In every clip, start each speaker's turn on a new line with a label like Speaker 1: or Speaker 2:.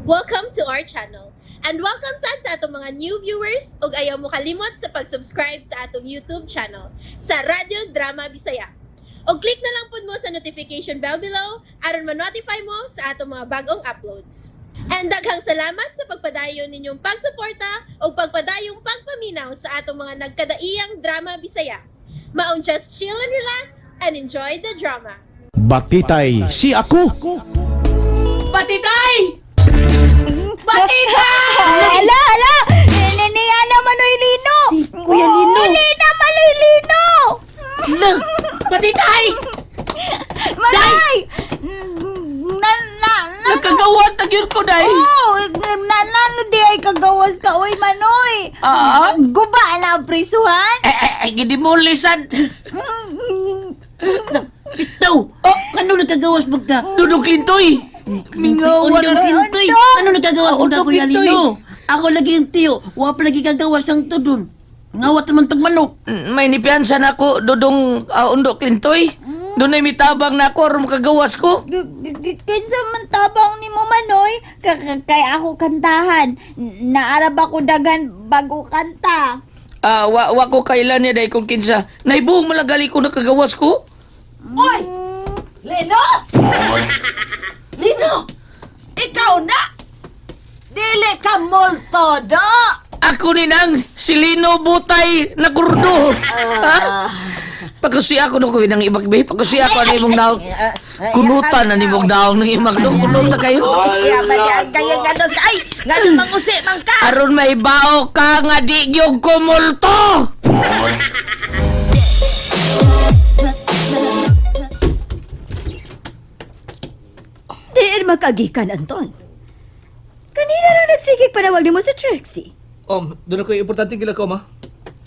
Speaker 1: Welcome to our channel. And welcome sa atong mga new viewers ug ayaw mo kalimot sa pag-subscribe sa atong YouTube channel sa Radio Drama Bisaya. O click na lang pud mo sa notification bell below aron ma-notify mo sa atong mga bagong uploads. And daghang salamat sa pagpadayon ninyong pagsuporta o pagpadayong pagpaminaw sa atong mga nagkadaiyang Drama Bisaya. Maong just chill and relax and enjoy the drama.
Speaker 2: Batitay si ako.
Speaker 3: Batitay! Batitay!
Speaker 4: Hala! Niya naman oy Lino!
Speaker 3: Kuya Lino!
Speaker 4: Uli naman oy Lino!
Speaker 3: Batitay!
Speaker 4: Manay!
Speaker 3: Nagkagawad tagyur ko, day!
Speaker 4: Oh, nano di ay kagawas ka oy Manoy!
Speaker 3: Ah?
Speaker 4: Guba na ang prisuhan?
Speaker 3: Gidi mo lisan! Ito! Oh, ano nagkagawas mo ka? Dudok Lintoy! Mingawa na
Speaker 5: Intoy, ano nagkagawas mo ka, Kuya Lino? Ako lagi yung tiyo, wa pa lagi kagawas ang tudon. Ngawat naman tong manok.
Speaker 3: May nipiansa na ako, dudong undok Lintoy. Doon ay mitabang na ako, aron makagawas ko.
Speaker 4: Kinsa man tabang ni mo Manoy? Kay ako kantahan. Naarab ako dagan bago kanta.
Speaker 3: Wa ko kailan niya, day kung kinsa. Naibuong mo lang gali ko nakagawas ko.
Speaker 6: Oy! Lino! Lino! Ikaw na! Dili ka multo, do!
Speaker 3: Ako ni nang silino butay na kurdo. Ha? Pagkusi ako no ko nang ibag be, pagkusi ako ni mong daw. Kunutan na ni mong daw ng imag do kunuta kayo.
Speaker 6: Kaya man kaya nga doon ay! Nga doon mangusi man ka!
Speaker 3: Aron may bao ka nga di gyud ko multo.
Speaker 4: Diin makagikan, Anton. Kanina na nagsigig panawag ni mo sa Trixie.
Speaker 2: Doon ako yung importante kila ko, ma.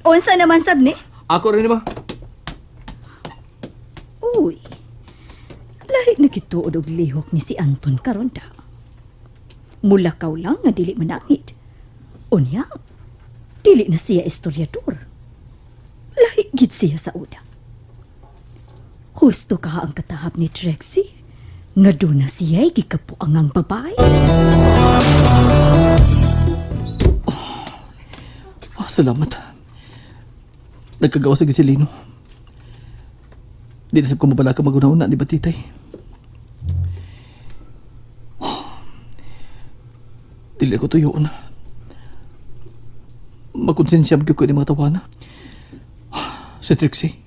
Speaker 4: Unsa naman sabni?
Speaker 2: Ako rin, ma.
Speaker 4: Uy, lahi na kituod og lihok ni si Anton karon da. Mulakaw lang nga dili manangit. Unya, dili na siya istoryador. Lahi gid siya sa una. Husto ka ang katahap ni Trixie nga doon na siya'y gikapuangang babae.
Speaker 2: Salamat. Nagkagawa sa gisilino. Di na sab ko mabala ka magunauna, di ba, titay? Dili ko tuyo na. Magkonsensyam ko ni mga tawana. Si Trixie.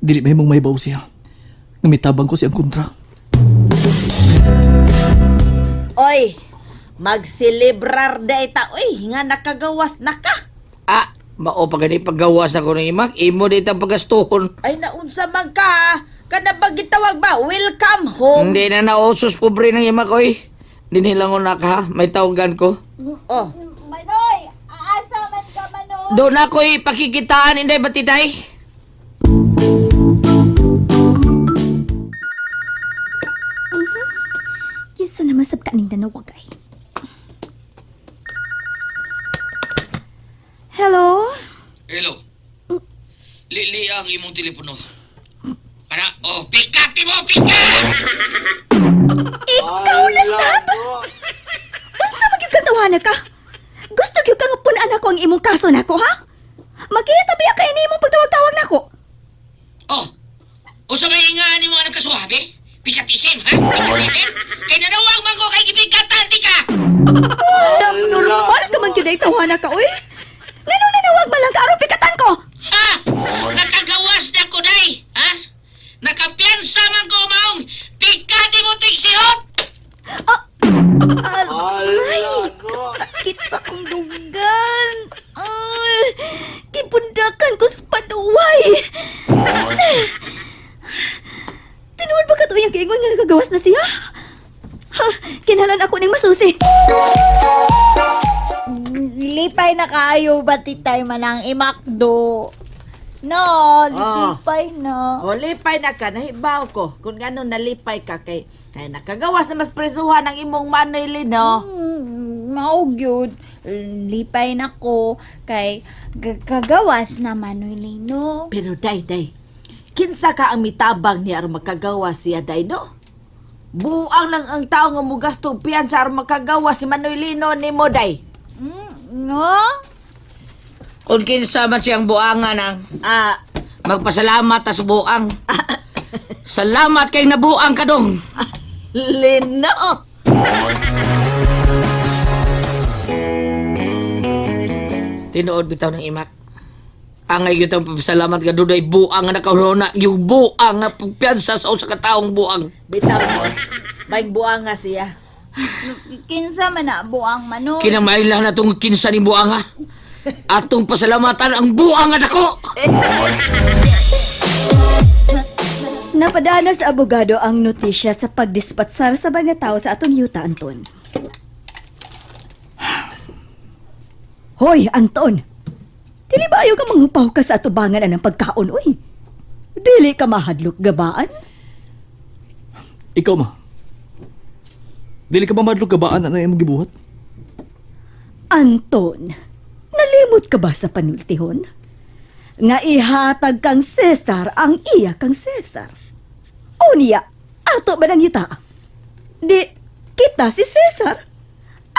Speaker 2: Dili may mong mahibaw siya. Namitabang ko siyang kontra.
Speaker 6: Oy! Magsilibrar da ita. Uy! Nga nakagawas na ka!
Speaker 3: Mao pa gani paggawas ako ng imag, imo di ta pagastuhon.
Speaker 6: Ay naunsa man ka ha? Kada ba gitawag ba? Welcome home!
Speaker 3: Hindi na nausos pobre ng imag oy. Dinilangon na ka, may tawagan ko.
Speaker 6: Oh!
Speaker 4: Manoy, aasa man ka, Manoy?
Speaker 3: Doon ako'y pakikitaan, hindi ba titay?
Speaker 4: Kisa naman sab kaning nanawagay. Hello?
Speaker 7: Hello. Lili ang imong telepono. Ana, pikati mo, pikat!
Speaker 4: Ikaw na sab? Unsa magyud katawana ka? Gusto gyud ka nga punan ako ang imong kaso nako, ha? Makita biya kay nimo pagtawag-tawag nako.
Speaker 7: Oh, usa may nga ni mga nagkasuhabi? Pikatisim, ha? Pikatisim? Kay nanawag man ko kay gipikatan, di ka!
Speaker 4: Normal ka man gyud ay tawana ka, oy. Ngano nanawag man lang ka aron pikatan ko?
Speaker 7: Ha? Nakagawas na ko, day! Ha? Nakapiansa man ko, maong pikati mo tigsihot!
Speaker 4: Ay, sakit sa akong dugan. Ay, kipundakan ko sa panuway. Tinuod ba ka to yung kiingon nga nagagawas na siya? Ha, kinalan ako ning masusi. Lipay na kayo ba titay manang imakdo? No, lipay na.
Speaker 6: O lipay na ka, nahibaw ko. Kung gano'n nalipay ka kay nakagawas na mas presuhan ang imong Manoy Lino.
Speaker 4: Mao gyud. Lipay na ko kay kagawas na Manoy Lino.
Speaker 6: Pero day, kinsa ka ang mitabang niya aron makagawas siya day, no? Buang lang ang tao nga mugasto piyansa aron makagawa si Manoy Lino ni Moday.
Speaker 4: No?
Speaker 3: Kung kinsa man siyang buangan ang magpasalamat tas buang. Salamat kay nabuang ka dong.
Speaker 6: Lino!
Speaker 3: Tinuod bitaw ng imak. Angay yun ang papasalamat ka doon ay buang nga nakahurona. Yung buang nga pagpiyansa sa usa ka taong buang.
Speaker 6: Bitaw mo. May buang nga siya.
Speaker 4: Kinsa man na buang Manoy.
Speaker 3: Kinamailan na itong kinsa ni buang ha. Atong pasalamatan ang buang nga dako.
Speaker 4: Napadana sa abogado ang notisya sa pagdispatsar sa mga tao sa atong yuta, Anton. Hoy, Anton! Dili ba ayaw ka manghupaw ka sa atubangan ng pagkaon, oy? Dili ka mahadlok gabaan?
Speaker 2: Ikaw ma. Dili ka ba madlog kabaan na imong gibuhat?
Speaker 4: Anton, nalimot ka ba sa panultihon? Nga ihatag kang Cesar ang iya kang Cesar. O niya, ato ba ng yuta? Di, kita si Cesar.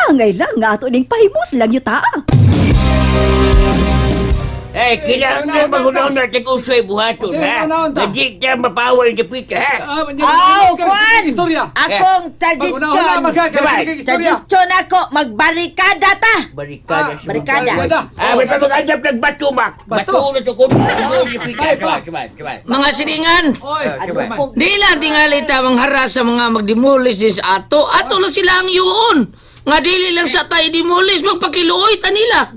Speaker 4: Angay lang nga ato ning pahimos lang yuta.
Speaker 8: Eh, kailangan magunaw natin kung sa'yo buhaton, ha? Hindi ka mapawal na pita, ha?
Speaker 6: Kwan! Akong tradisyon. Tradisyon ako, magbarikada ta.
Speaker 8: Barikada sa
Speaker 6: Barikada.
Speaker 8: may pamagandap ng bato, Mak. Bato na ito kung
Speaker 3: Mga silingan.
Speaker 8: Sabay.
Speaker 3: Di lang tingali tamang haras sa mga magdimulis din sa ato. Ato lang sila ang yun. Nga dili lang sa tayo dimulis, magpakiluoy ta nila.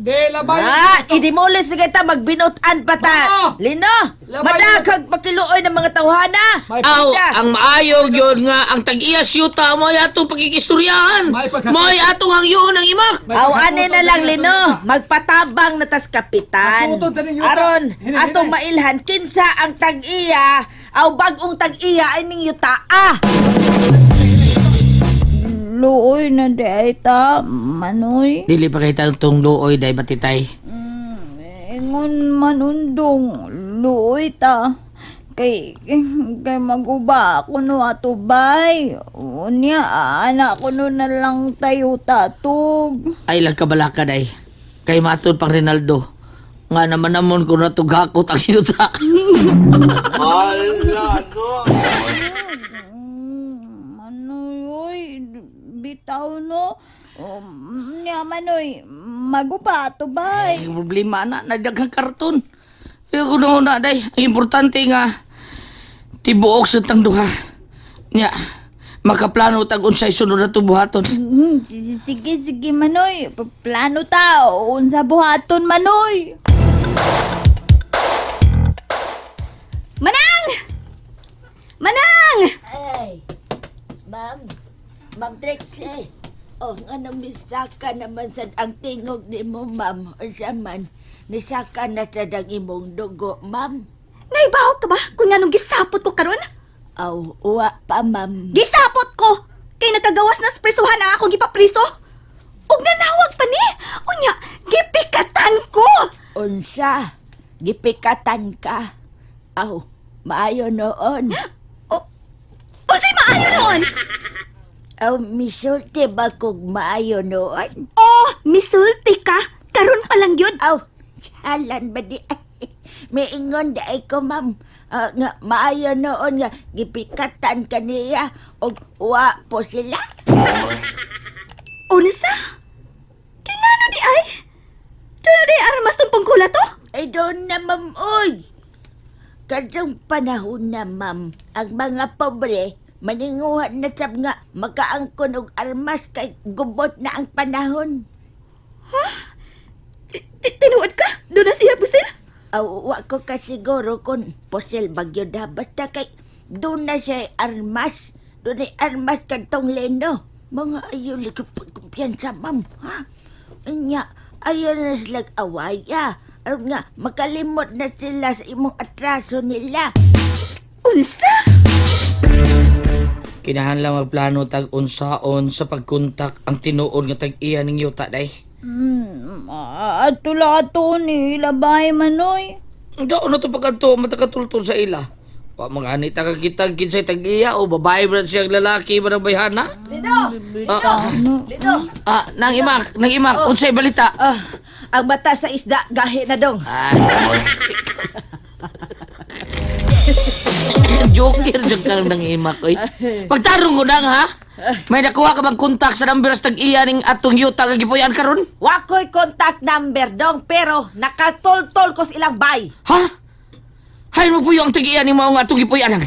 Speaker 6: Idimulis na kita, magbinutan pa ta. Lino, madakag pakiluoy ng mga tawhana.
Speaker 3: Aw, ang maayog yun nga, ang tag-iyas yuta mo ay atong pagkikistoryahan. Mo ay atong ang yun ang imak.
Speaker 6: Aw, ane na lang, Lino. Magpatabang na tas kapitan. Aron, atong mailhan, kinsa ang tag-iya, aw bagong tag-iya ay ning yuta.
Speaker 4: Luoy na di ta, Manoy.
Speaker 3: Dili pa kay tang luoy day batitay.
Speaker 4: Ingon manundong, luoy ta. Kay maguba ako no atubay. Unya, anak ko no na lang tayo tatog.
Speaker 3: Ay lang kabalaka day. Kay matod pang Rinaldo. Nga naman namon ko natughakot ang yuta.
Speaker 4: Manoy, bitaw no. Nya Manoy, maguba atubay.
Speaker 3: Ay, problema na, nagdaghang karton. Kaya ko na day. Ang importante nga, tibuok sa tang duha. Nya, makaplano tag unsay sunod na tubuhaton.
Speaker 4: Sige, Manoy. Plano ta. Unsa buhaton, Manoy. Manang! Manang!
Speaker 6: Ay, Ma'am Trixie. Oh, anong misaka naman sa ang tingog ni mo, ma'am? O siya man, nisaka na sa dang imong dugo, ma'am?
Speaker 4: Naibaw ka ba kung anong gisapot ko karon?
Speaker 6: Aw, uwa pa, ma'am.
Speaker 4: Gisapot ko! Kay nagkagawas na sa prisuhan ang akong gipapriso. Ug nanawag pa ni. Unya, gipikatan ko!
Speaker 6: Unsa? Gipikatan ka? Aw, maayo noon.
Speaker 4: O say maayo noon?
Speaker 6: Aw, misulti ba kog maayo noon?
Speaker 4: Oh, misulti ka? Karon pa lang yun.
Speaker 6: Aw, halan ba di? May ingon da ko, ma'am. Nga maayo noon nga gipikatan ka niya og uwa po sila.
Speaker 4: Unsa? Kinano di ay? Doon na di armas tong pangkula to?
Speaker 6: Ay doon na, ma'am, oy. Kadong panahon na, ma'am, ang mga pobre maninguhan na sab nga makaangkon og armas kay gubot na ang panahon.
Speaker 4: Tinuod ka? Doon na siya pusil?
Speaker 6: Wa ko kasiguro kung posil bagyo da. Basta kay doon na siya armas. Doon ay armas kantong Leno. Mga ayaw lang pagkumpiyansa, ma'am. Ha? Anya, ayaw na silang awaya. Aron nga, makalimot na sila sa imong atraso nila.
Speaker 4: Unsa?
Speaker 3: Kinahanglan magplano tag unsaon sa pagkontak ang tinuod nga tag-iya ning yuta day.
Speaker 4: Ato ni labay Manoy.
Speaker 3: Daon na to pagkanto matakatultol sa ila. Pa mga anita ka kitang kinsay tag-iya o babae ba siyang lalaki ba ng bayhana?
Speaker 6: Lino!
Speaker 3: Nang imak, unsay balita?
Speaker 6: Ang mata sa isda, gahi na dong.
Speaker 3: Joker dyan kang nang imak, oy. Pagtarong ko nang, ha? May nakuha ka bang kontak sa number sa tag-iya ning atong yuta nga gipuyan karon?
Speaker 6: Wako'y contact number dong, pero nakatol-tol ko sa ilang bay.
Speaker 3: Ha? Hay mo po yung tag-iya ni mga atong gipuyan.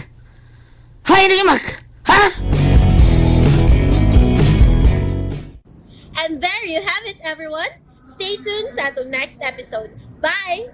Speaker 3: Hay nang imak, ha?
Speaker 1: And there you have it, everyone. Stay tuned sa atong next episode. Bye!